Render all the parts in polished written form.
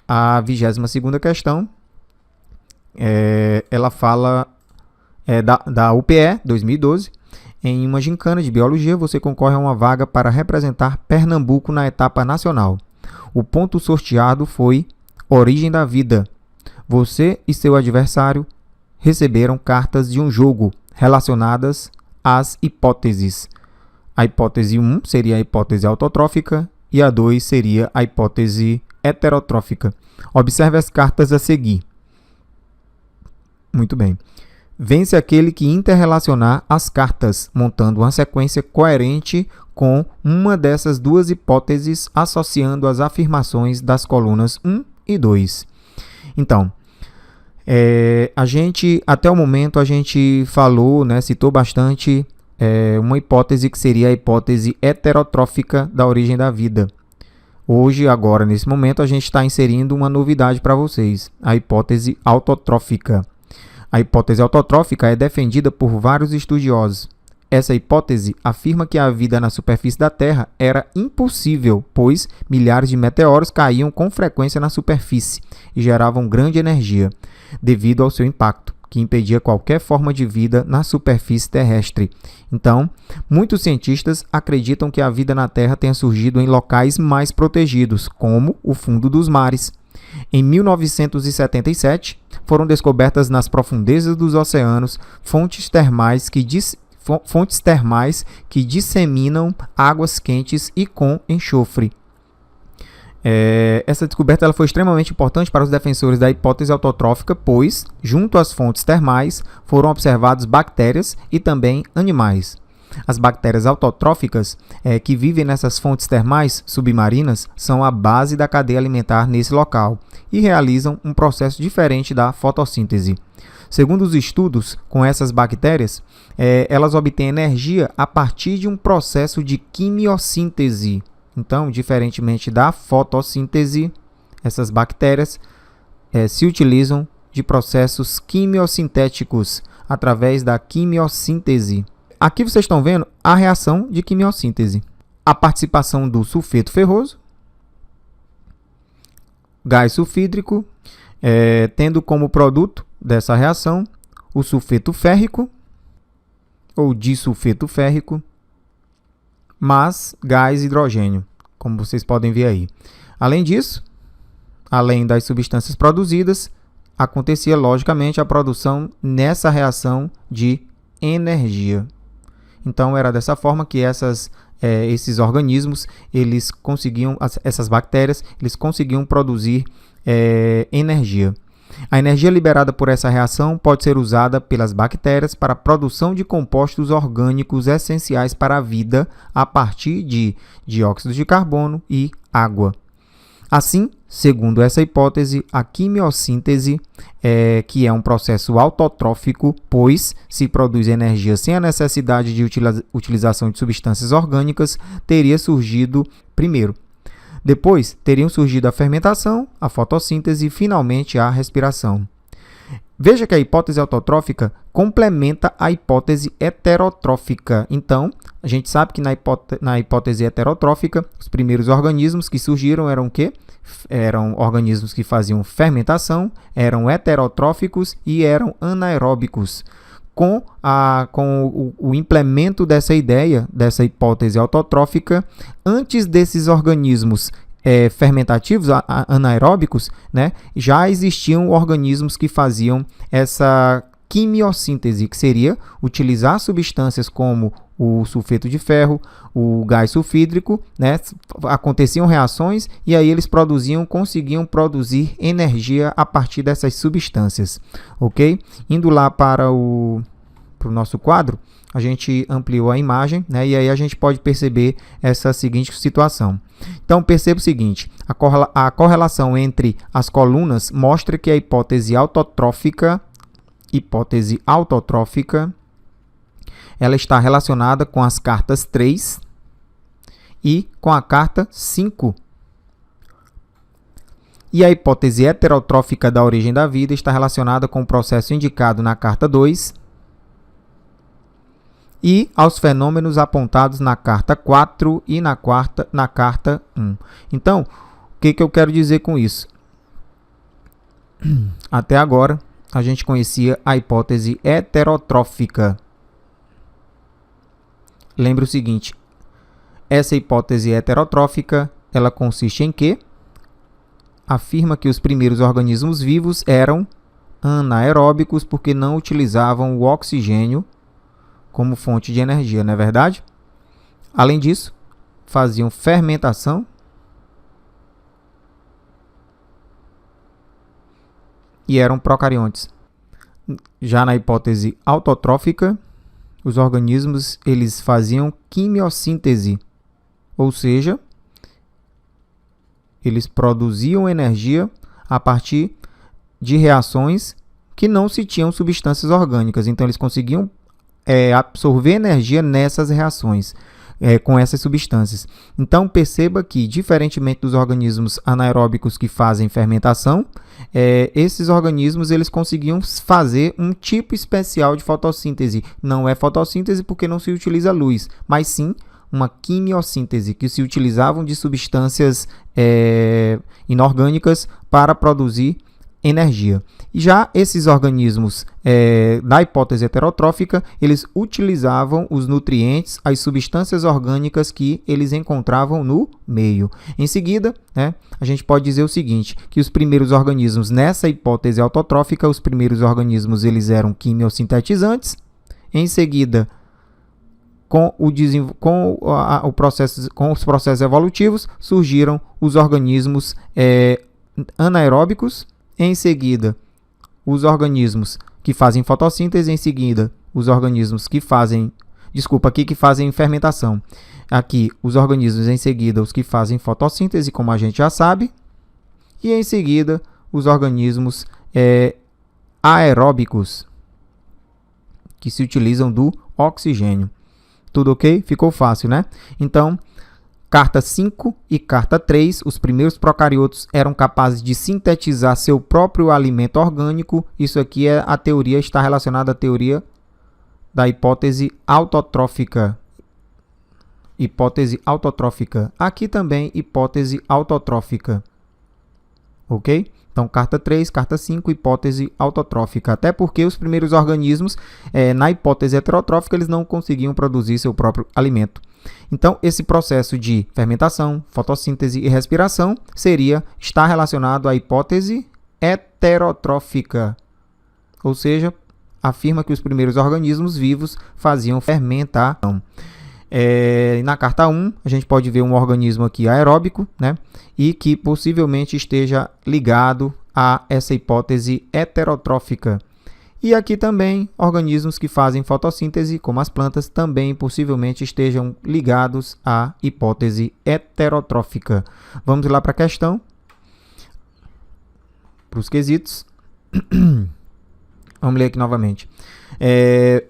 A 22ª questão, ela fala da UPE 2012. Em uma gincana de biologia, você concorre a uma vaga para representar Pernambuco na etapa nacional. O ponto sorteado foi Origem da Vida. Você e seu adversário receberam cartas de um jogo relacionadas às hipóteses. A hipótese 1 seria a hipótese autotrófica e a 2 seria a hipótese heterotrófica. Observe as cartas a seguir. Muito bem. Vence aquele que interrelacionar as cartas, montando uma sequência coerente com uma dessas duas hipóteses, associando as afirmações das colunas 1 e 2. Então, até o momento, a gente falou, citou bastante uma hipótese que seria a hipótese heterotrófica da origem da vida. Hoje, agora, nesse momento, a gente está inserindo uma novidade para vocês, a hipótese autotrófica. A hipótese autotrófica é defendida por vários estudiosos. Essa hipótese afirma que a vida na superfície da Terra era impossível, pois milhares de meteoros caíam com frequência na superfície e geravam grande energia, devido ao seu impacto, que impedia qualquer forma de vida na superfície terrestre. Então, muitos cientistas acreditam que a vida na Terra tenha surgido em locais mais protegidos, como o fundo dos mares. Em 1977, foram descobertas nas profundezas dos oceanos fontes termais que disseminam águas quentes e com enxofre. Essa descoberta ela foi extremamente importante para os defensores da hipótese autotrófica, pois, junto às fontes termais, foram observadas bactérias e também animais. As bactérias autotróficas que vivem nessas fontes termais submarinas são a base da cadeia alimentar nesse local e realizam um processo diferente da fotossíntese. Segundo os estudos com essas bactérias, elas obtêm energia a partir de um processo de quimiossíntese. Então, diferentemente da fotossíntese, essas bactérias se utilizam de processos quimiosintéticos através da quimiossíntese. Aqui vocês estão vendo a reação de quimiossíntese. A participação do sulfeto ferroso, gás sulfídrico, tendo como produto dessa reação o sulfeto férrico, ou disulfeto férrico, mas gás hidrogênio, como vocês podem ver aí. Além disso, além das substâncias produzidas, acontecia logicamente a produção nessa reação de energia. Então, era dessa forma que esses organismos, essas bactérias, eles conseguiam produzir energia. A energia liberada por essa reação pode ser usada pelas bactérias para a produção de compostos orgânicos essenciais para a vida a partir de dióxido de carbono e água. Assim, segundo essa hipótese, a quimiossíntese, que é um processo autotrófico, pois se produz energia sem a necessidade de utilização de substâncias orgânicas, teria surgido primeiro. Depois, teriam surgido a fermentação, a fotossíntese e, finalmente, a respiração. Veja que a hipótese autotrófica complementa a hipótese heterotrófica. Então, a gente sabe que na hipótese heterotrófica, os primeiros organismos que surgiram eram o quê? Eram organismos que faziam fermentação, eram heterotróficos e eram anaeróbicos. Com o implemento dessa ideia, dessa hipótese autotrófica, antes desses organismos fermentativos, anaeróbicos, já existiam organismos que faziam essa quimiossíntese, que seria utilizar substâncias como o sulfeto de ferro, o gás sulfídrico, aconteciam reações e aí eles conseguiam produzir energia a partir dessas substâncias, ok? Indo lá para o nosso quadro, a gente ampliou a imagem, e aí a gente pode perceber essa seguinte situação. Então, perceba o seguinte, a correlação entre as colunas mostra que a hipótese autotrófica, ela está relacionada com as cartas 3 e com a carta 5. E a hipótese heterotrófica da origem da vida está relacionada com o processo indicado na carta 2 e aos fenômenos apontados na carta 4 e na carta 1. Então, o que eu quero dizer com isso? Até agora, a gente conhecia a hipótese heterotrófica. Lembre o seguinte, essa hipótese heterotrófica, ela consiste em quê? Afirma que os primeiros organismos vivos eram anaeróbicos porque não utilizavam o oxigênio como fonte de energia, não é verdade? Além disso, faziam fermentação e eram procariontes. Já na hipótese autotrófica, os organismos eles faziam quimiossíntese, ou seja, eles produziam energia a partir de reações que não se tinham substâncias orgânicas. Então, eles conseguiam absorver energia nessas reações, com essas substâncias. Então, perceba que, diferentemente dos organismos anaeróbicos que fazem fermentação, esses organismos eles conseguiam fazer um tipo especial de fotossíntese. Não é fotossíntese porque não se utiliza luz, mas sim uma quimiossíntese, que se utilizavam de substâncias inorgânicas para produzir energia. E já esses organismos da hipótese heterotrófica, eles utilizavam os nutrientes, as substâncias orgânicas que eles encontravam no meio. Em seguida, a gente pode dizer o seguinte, que os primeiros organismos nessa hipótese autotrófica, os primeiros organismos eles eram quimiosintetizantes. Em seguida, com os processos evolutivos, surgiram os organismos anaeróbicos. Em seguida, os organismos que fazem fotossíntese. Em seguida, os organismos que fazem fermentação. Aqui, os organismos, em seguida, os que fazem fotossíntese, como a gente já sabe. E, em seguida, os organismos aeróbicos, que se utilizam do oxigênio. Tudo ok? Ficou fácil, né? Então, carta 5 e carta 3, os primeiros procariotos eram capazes de sintetizar seu próprio alimento orgânico. Isso aqui está relacionada à teoria da hipótese autotrófica. Hipótese autotrófica. Aqui também hipótese autotrófica. Ok? Então, carta 3, carta 5, hipótese autotrófica. Até porque os primeiros organismos, na hipótese heterotrófica, eles não conseguiam produzir seu próprio alimento. Então, esse processo de fermentação, fotossíntese e respiração está relacionado à hipótese heterotrófica. Ou seja, afirma que os primeiros organismos vivos faziam fermentação. Na carta 1, a gente pode ver um organismo aqui aeróbico, e que possivelmente esteja ligado a essa hipótese heterotrófica. E aqui também, organismos que fazem fotossíntese, como as plantas, também possivelmente estejam ligados à hipótese heterotrófica. Vamos lá para a questão, para os quesitos. Vamos ler aqui novamente.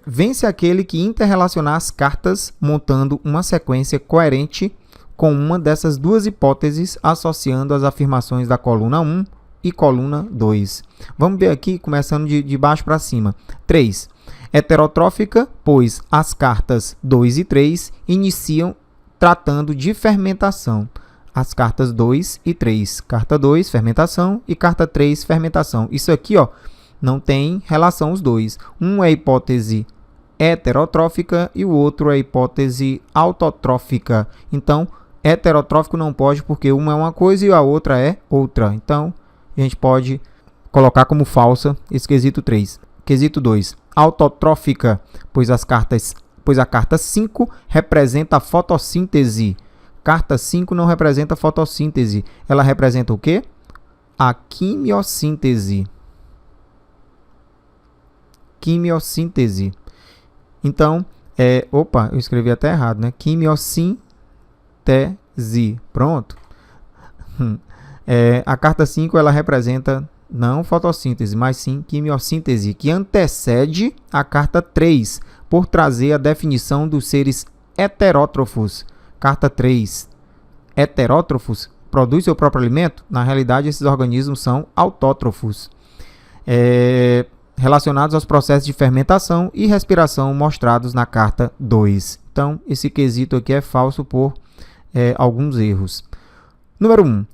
Vence aquele que interrelacionar as cartas montando uma sequência coerente com uma dessas duas hipóteses, associando as afirmações da coluna 1 e coluna 2. Vamos ver aqui, começando de baixo para cima. 3. Heterotrófica, pois as cartas 2 e 3 iniciam tratando de fermentação. As cartas 2 e 3. Carta 2, fermentação, e carta 3, fermentação. Isso aqui, não tem relação os dois. Um é a hipótese heterotrófica e o outro é a hipótese autotrófica. Então, heterotrófico não pode porque uma é uma coisa e a outra é outra. Então, a gente pode colocar como falsa esse quesito 3. Quesito 2. Autotrófica, pois a carta 5 representa a fotossíntese. Carta 5 não representa a fotossíntese. Ela representa o quê? A quimiossíntese. Quimiossíntese. Então, eu escrevi até errado, né? Quimiossíntese. Pronto. A carta 5, ela representa não fotossíntese, mas sim quimiossíntese, que antecede a carta 3, por trazer a definição dos seres heterótrofos. Carta 3. Heterótrofos produz seu próprio alimento? Na realidade, esses organismos são autótrofos. Relacionados aos processos de fermentação e respiração mostrados na carta 2. Então, esse quesito aqui é falso por alguns erros. Número 1.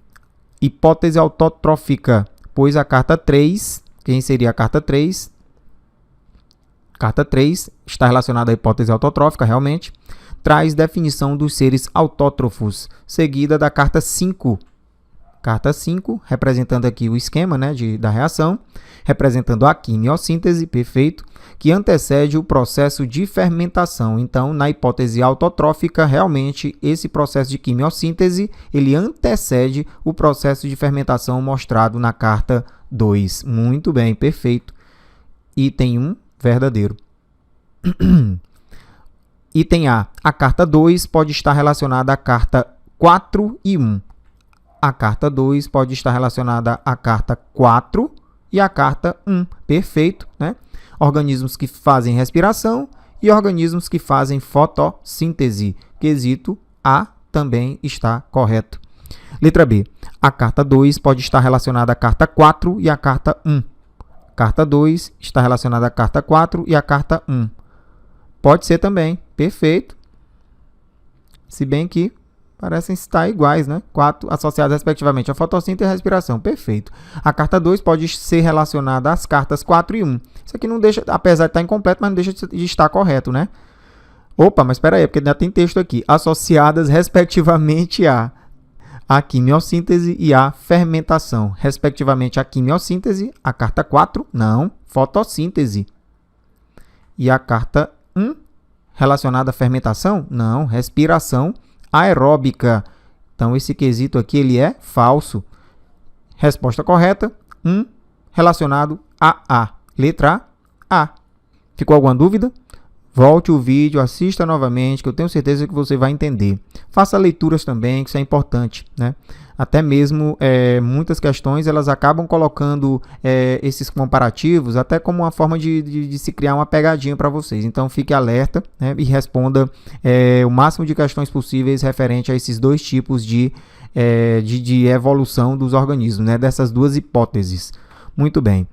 Hipótese autotrófica, pois a carta 3, quem seria a carta 3? Carta 3 está relacionada à hipótese autotrófica, realmente. Traz definição dos seres autótrofos, seguida da carta 5. Carta 5, representando aqui o esquema, né, da reação, representando a quimiossíntese, perfeito, que antecede o processo de fermentação. Então, na hipótese autotrófica, realmente, esse processo de quimiossíntese, ele antecede o processo de fermentação mostrado na carta 2. Muito bem, perfeito. Item 1, verdadeiro. Item A. A carta 2 pode estar relacionada à carta 4 e 1. A carta 2 pode estar relacionada à carta 4 e à carta 1. Perfeito, né? Organismos que fazem respiração e organismos que fazem fotossíntese. Quesito A também está correto. Letra B. A carta 2 pode estar relacionada à carta 4 e à carta 1. Carta 2 está relacionada à carta 4 e à carta 1. Pode ser também. Perfeito. Se bem que parecem estar iguais, né? 4 associadas respectivamente a fotossíntese e a respiração. Perfeito. A carta 2 pode ser relacionada às cartas 4 e 1. Isso aqui não deixa, apesar de estar incompleto, mas não deixa de estar correto, né? Opa, mas espera aí, porque ainda tem texto aqui. Associadas respectivamente a quimiossíntese e a fermentação. Respectivamente a quimiossíntese, a carta 4, não, fotossíntese. E a carta 1, relacionada à fermentação? Não, respiração aeróbica. Então, esse quesito aqui ele é falso. Resposta correta, 1, relacionado a. Letra A. Ficou alguma dúvida? Volte o vídeo, assista novamente, que eu tenho certeza que você vai entender. Faça leituras também, que isso é importante, né? Até mesmo muitas questões elas acabam colocando esses comparativos até como uma forma de se criar uma pegadinha para vocês. Então fique alerta, né, e responda o máximo de questões possíveis referente a esses dois tipos de evolução dos organismos, né, dessas duas hipóteses. Muito bem.